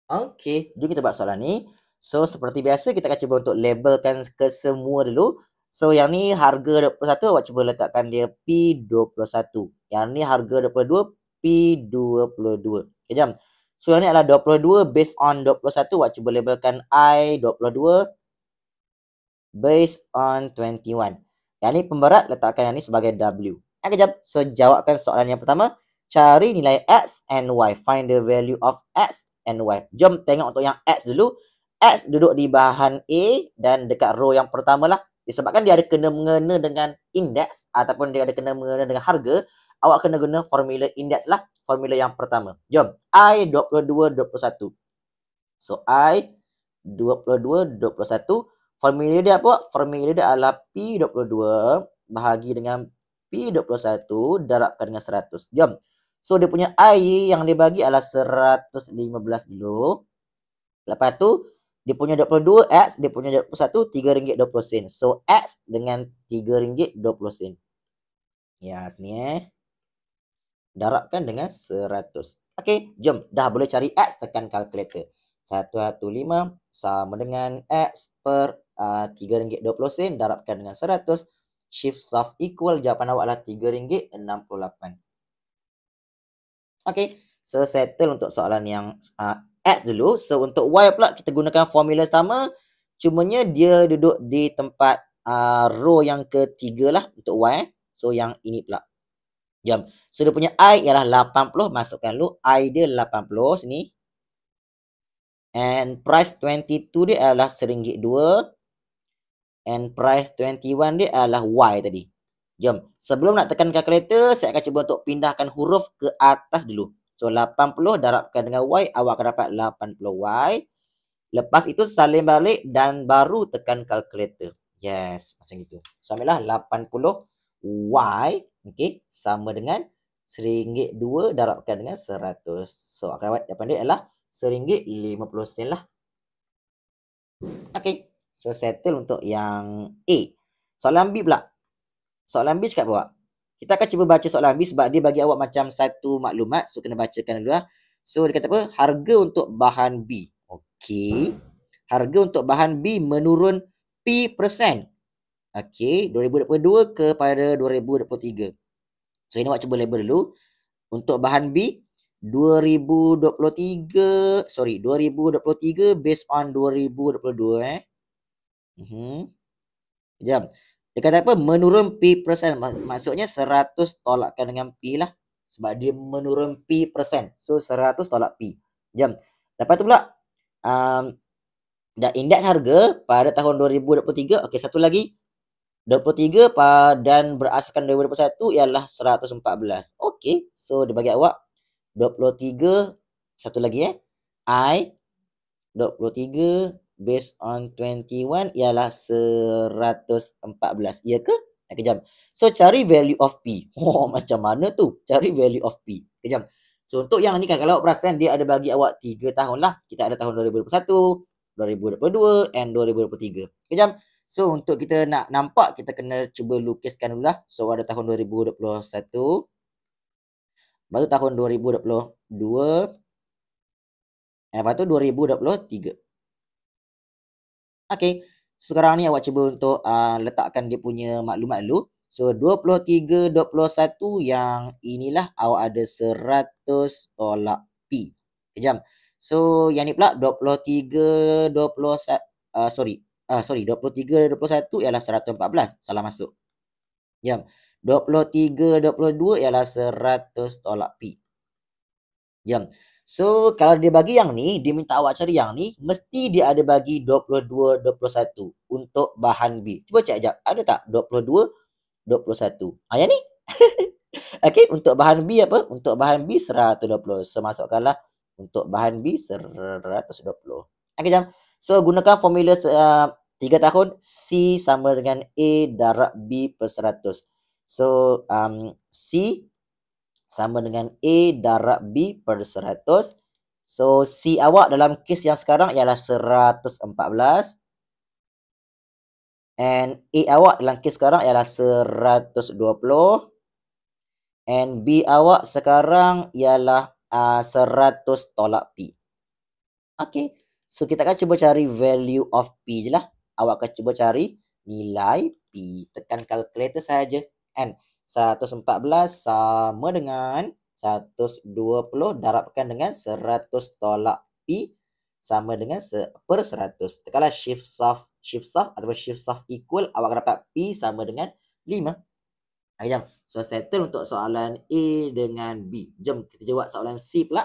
Okey, jom kita buat soalan ni. So, seperti biasa kita akan cuba untuk labelkan ke semua dulu. So, yang ni harga 21 awak cuba letakkan dia P21. Yang ni harga 22, P22. Okay, jom. So, yang ni adalah 22 based on 21. Awak cuba labelkan I22 based on 21. Yang ni pemberat, letakkan yang ni sebagai W. Okay, jom. So, jawabkan soalan yang pertama. Cari nilai X and Y. Find the value of X and Y. Jom tengok untuk yang X dulu. X duduk di bahagian A dan dekat row yang pertama lah. Disebabkan dia ada kena-mengena dengan indeks ataupun dia ada kena-mengena dengan harga, awak kena guna formula indeks lah. Formula yang pertama. Jom. I22, 21. So, I22, 21. Formula dia apa? Formula dia adalah P22 bahagi dengan P21 darabkan dengan 100. Jom. So, dia punya I yang dia bagi adalah 115 dulu. Lepas tu, dia punya 22 X, dia punya 21, RM3.20. So, X dengan RM3.20. Ya, sini darabkan dengan 100. Okey, jom. Dah boleh cari X, tekan kalkulator. 115 sama dengan X per RM3.20 darabkan dengan 100. Shift solve equal. Jawapan awak adalah RM3.68. Okey, so settle untuk soalan yang X dulu. So untuk Y pula kita gunakan formula sama. Cumanya dia duduk di tempat row yang ketiga lah untuk Y. So yang ini pula. Jom. So dia punya I ialah 80. Masukkan dulu. I dia 80 sini. And price 22 dia adalah RM1.02. And price 21 dia adalah Y tadi. Jom. Sebelum nak tekan kalkulator, saya akan cuba untuk pindahkan huruf ke atas dulu. So, 80 darabkan dengan Y, awak akan dapat 80Y. Lepas itu salin balik dan baru tekan kalkulator. Yes, macam itu. So, ambillah 80Y. Okay, sama dengan RM1.02 darabkan dengan 100. So, akan dapat dia adalah RM1.50 lah. Okay, so settle untuk yang A. Soalan B pula. Soalan B cakap apa? Kita akan cuba baca soalan B sebab dia bagi awak macam satu maklumat. So, kena bacakan dulu lah. So, dia kata apa? Harga untuk bahan B. Okey. Harga untuk bahan B menurun P%. Okey. 2022 kepada 2023. So, ini awak cuba label dulu. Untuk bahan B, 2023 based on 2022 Jom. Dia kata apa? Menurun P%. Maksudnya 100 tolakkan dengan P lah. Sebab dia menurun P%. So 100 tolak P. Jom. Lepas tu pula. Dan indeks harga pada tahun 2023. Okey, satu lagi. 23 dan berasaskan 2021 ialah 114. Okey. So dia bagi awak 23. Satu lagi I 23 based on 21 ialah 114. Ya ke? Kejap. So, cari value of P. Oh, macam mana tu? Cari value of P. Kejap. So, untuk yang ni kan, kalau awak perasan, dia ada bagi awak 3 tahun lah. Kita ada tahun 2021, 2022 and 2023. Kejap. So, untuk kita nak nampak, kita kena cuba lukiskan dulu lah. So, ada tahun 2021. Baru tahun 2022. Lepas tu 2023. Okey. Sekarang ni awak cuba untuk letakkan dia punya maklumat dulu. So 23, 21 yang inilah awak ada 100 tolak P. Kejam. So yang ni pula 23, 21 23, 21 ialah 114. Salah masuk. Jom. 23, 22 ialah 100 tolak P. Jom. So, kalau dia bagi yang ni, dia minta awak cari yang ni, mesti dia ada bagi 22, 21 untuk bahan B. Cuba cek sekejap. Ada tak 22, 21? Yang ni. Okey, untuk bahan B apa? Untuk bahan B 120. So, masukkanlah untuk bahan B 120. Okey, jom. So, gunakan formula 3 tahun. C sama dengan A darab B per 100. So, C sama dengan A darab B per 100. So, C awak dalam kes yang sekarang ialah 114. And A awak dalam kes sekarang ialah 120. And B awak sekarang ialah 100 tolak P. Okey. So, kita akan cuba cari value of P je lah. Awak akan cuba cari nilai P. Tekan calculator saja. Kan? 114 sama dengan 120 darabkan dengan 100 tolak P sama dengan per 100. Tekanlah shift soft ataupun shift soft equal. Awak akan dapat P sama dengan 5. Jom. So, settle untuk soalan A dengan B. Jom kita jawab soalan C pula.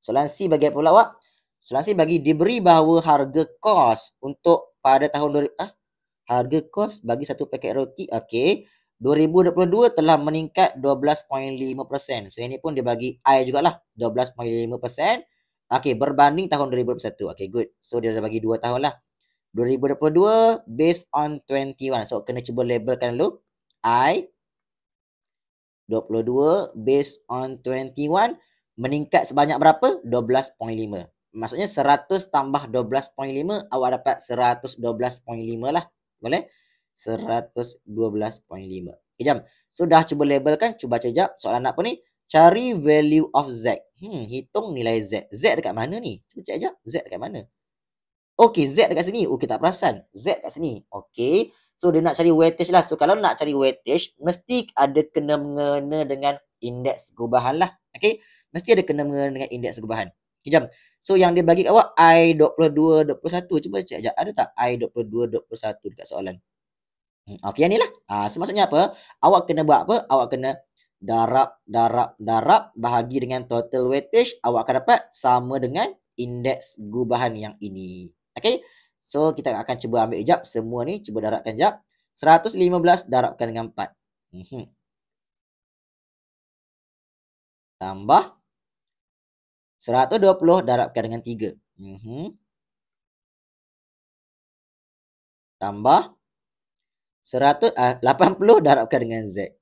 Soalan C bagi apa pula awak? Soalan C bagi diberi bahawa harga kos untuk pada tahun harga kos bagi satu paket roti, okey, 2022 telah meningkat 12.5%. So ini pun dia bagi I jugalah, 12.5%. Okey, berbanding tahun 2021. Okey, good. So dia dah bagi 2 tahun lah. 2022 based on 21. So kena cuba labelkan dulu. I 22 based on 21 meningkat sebanyak berapa? 12.5. Maksudnya 100 tambah 12.5 awak dapat 112.5 lah. Boleh? 112.5. Okay, jom. So dah cuba labelkan, cuba baca jap. Soalan apa ni? Cari value of Z. Hitung nilai Z. Z dekat mana ni? Cuba cek jap. Z dekat mana? Okey, Z dekat sini. Oh, kita tak perasan. Z dekat sini. Okey. So, dia nak cari weightage lah. So, kalau nak cari weightage, mesti ada kena mengena dengan indeks gubahan lah. Okey. Mesti ada kena mengena dengan indeks gubahan. Okay, jom. So, yang dia bagi kat awak, I22, 21. Cuba cek sekejap. Ada tak I22, 21 dekat soalan? Okey, yang ni lah. So, maksudnya apa? Awak kena buat apa? Awak kena darab, bahagi dengan total weightage. Awak akan dapat sama dengan indeks gubahan yang ini. Okay, so kita akan cuba ambil jap semua ni, cuba darabkan jap. 115 darabkan dengan 4. Tambah 120 darabkan dengan 3. Tambah 80 darabkan dengan Z.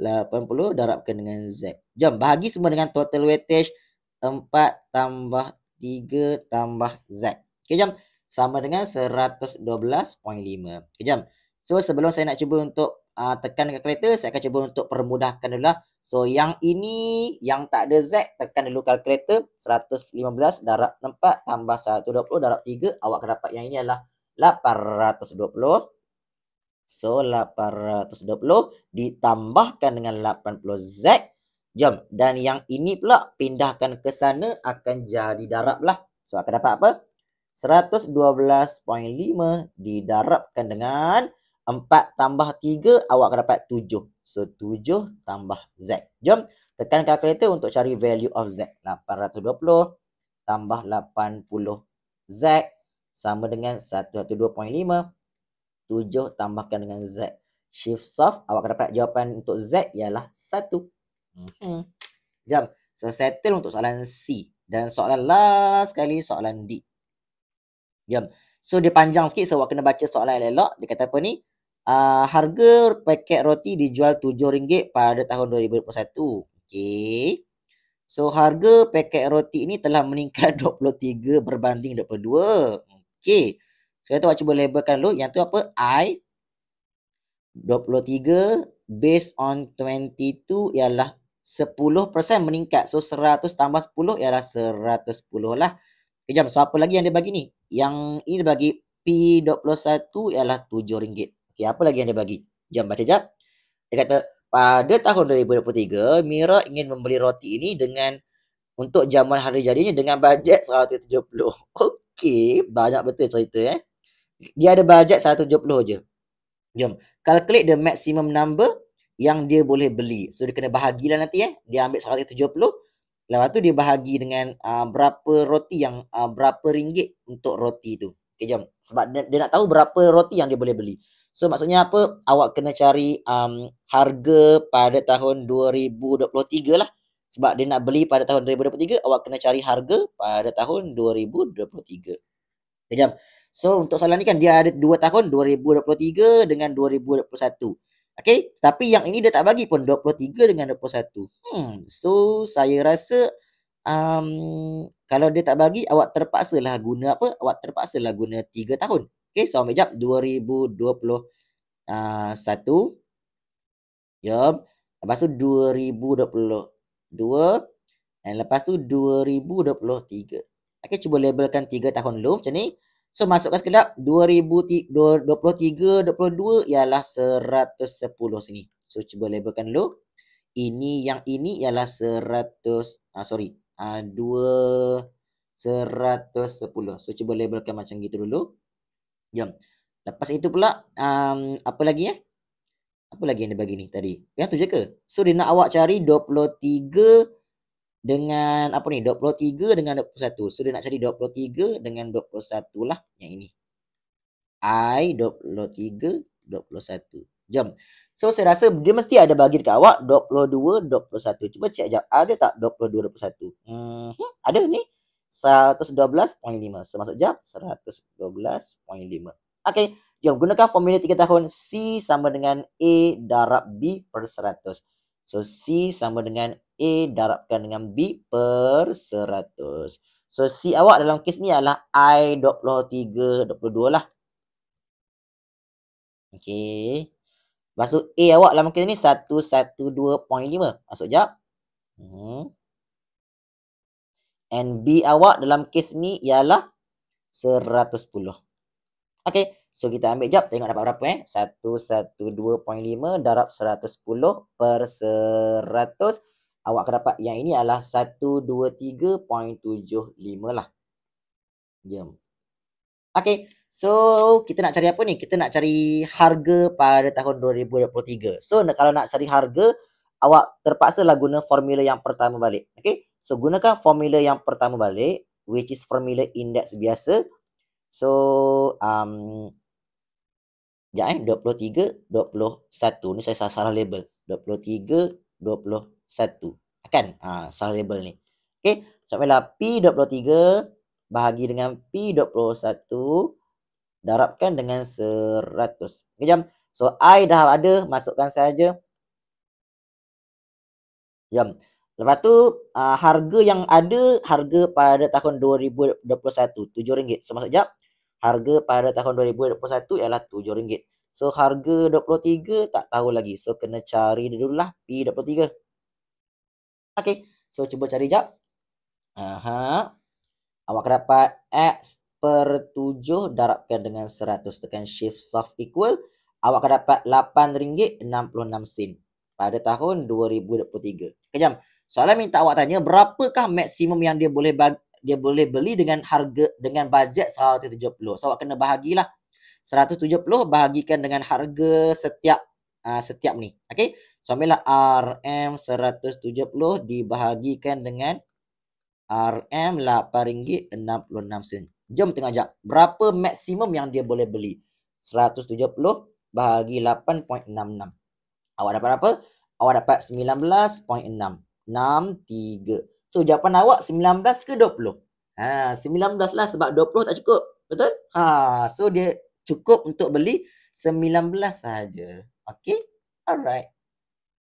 80 darabkan dengan Z. Jom bahagi semua dengan total weightage 4 tambah 3 tambah Z. Okay, jom. Sama dengan 112.5. Okay, jom. So, sebelum saya nak cuba untuk tekan kalkulator, saya akan cuba untuk permudahkan dulu lah. So, yang ini, yang tak ada Z, tekan dulu kalkulator. 115 darab 4 tambah 120 darab 3. Awak akan dapat yang ini adalah 820. So, 820 ditambahkan dengan 80Z. Jom. Dan yang ini pula pindahkan ke sana akan jadi darab lah. So, akan dapat apa? 112.5 didarabkan dengan 4 tambah 3. Awak akan dapat 7. So, 7 tambah Z. Jom. Tekan kalkulator untuk cari value of Z. 820 tambah 80Z sama dengan 112.5. 7 tambahkan dengan Z. Shift soft, awak akan dapat jawapan untuk Z ialah 1. Jom. So, settle untuk soalan C. Dan soalan last sekali, soalan D. Jom. So, dia panjang sikit. So, awak kena baca soalan elok. Dia kata apa ni? Harga paket roti dijual RM7 pada tahun 2021. Okey. So, harga paket roti ini telah meningkat 23 berbanding 22. Okey. So, kita awak cuba labelkan dulu. Yang tu apa? I 23 based on 22 ialah 10% meningkat. So, 100 tambah 10 ialah 110 lah. Okay, jom. So, apa lagi yang dia bagi ni? Yang ini dia bagi P21 ialah RM7. Okay, apa lagi yang dia bagi? Jom baca jap. Dia kata, pada tahun 2023, Mira ingin membeli roti ini dengan untuk jamuan hari jadinya dengan bajet 170. Okey, banyak betul cerita Dia ada bajet 170 je. Jom, calculate the maximum number yang dia boleh beli. So, dia kena bahagilah nanti Dia ambil 170. Lepas tu dia bahagi dengan berapa roti yang berapa ringgit untuk roti tu. Okay, jom. Sebab dia nak tahu berapa roti yang dia boleh beli. So, maksudnya apa? Awak kena cari harga pada tahun 2023 lah. Sebab dia nak beli pada tahun 2023, awak kena cari harga pada tahun 2023. Okay, jom. So, untuk soalan ni kan dia ada 2 tahun, 2023 dengan 2021. Okay, tapi yang ini dia tak bagi pun 23 dengan 21. So, saya rasa kalau dia tak bagi, awak terpaksalah guna apa? Awak terpaksalah guna 3 tahun. Okay, so ambil jap 2021. Jom. Lepas tu 2022. And lepas tu 2023. Okay, cuba labelkan 3 tahun dulu macam ni. So, masukkan sekejap. 2023, 22 ialah 110 sini. So, cuba labelkan dulu. Yang ini ialah 100, 110. So, cuba labelkan macam gitu dulu. Jom. Lepas itu pula, apa lagi ya? Apa lagi yang dia bagi ni tadi? Yang tu je ke? So, dia nak awak cari 23 dengan apa ni? 23 dengan 21. So, dia nak cari 23 dengan 21 lah. Yang ini. I 23, 21. Jom. So, saya rasa dia mesti ada bagi dekat awak 22, 21. Cuba cek sekejap. Ada tak 22, 21? Ada ni. 112.5. So, masuk sekejap. 112.5. Okay. Jom, gunakan formula 3 tahun. C sama dengan A darab B per 100. So, C sama dengan A darabkan dengan B per 100. So, C awak dalam kes ni adalah I 23, 22 lah. Okay. Lepas tu A awak dalam kes ni 112.5. Masuk jap. And B awak dalam kes ni ialah 110. Okay. So, kita ambil jap. Tengok dapat berapa 112.5 darab 110 per 100. Awak akan dapat yang ini adalah 123.75 lah. Jom. Okay. So, kita nak cari apa ni? Kita nak cari harga pada tahun 2023. So, kalau nak cari harga, awak terpaksa lah guna formula yang pertama balik. Okay. So, gunakan formula yang pertama balik, which is formula indeks biasa. So, 23, 21. Ni saya salah label. 23, 21. Kan? Salah label ni. Okay. So, P23 bahagi dengan P21 darabkan dengan 100. Okay, jom. So, I dah ada. Masukkan saja. Jom. Lepas tu, harga yang ada, harga pada tahun 2021, RM7. So, masuk jap. Harga pada tahun 2021 ialah RM7. So, harga 23 tak tahu lagi. So, kena cari dulu lah P23. Okay. So, cuba cari jap. Awak akan dapat X per 7 darabkan dengan 100. Tekan shift soft equal. Awak akan dapat RM8.66 pada tahun 2023. Kejam. Soalan minta awak tanya berapakah maksimum yang dia boleh beli dengan harga dengan bajet 170. So, awak kena bahagilah 170 bahagikan dengan harga setiap ni. Okey. So, ambillah RM 170 dibahagikan dengan RM RM8.66. Jom tengok jap. Berapa maksimum yang dia boleh beli? 170 bahagi 8.66. Awak dapat apa? Awak dapat 19.6. 63. So, jawapan awak 19 ke 20? 19 lah sebab 20 tak cukup. Betul? So, dia cukup untuk beli 19 saja. Okay? Alright.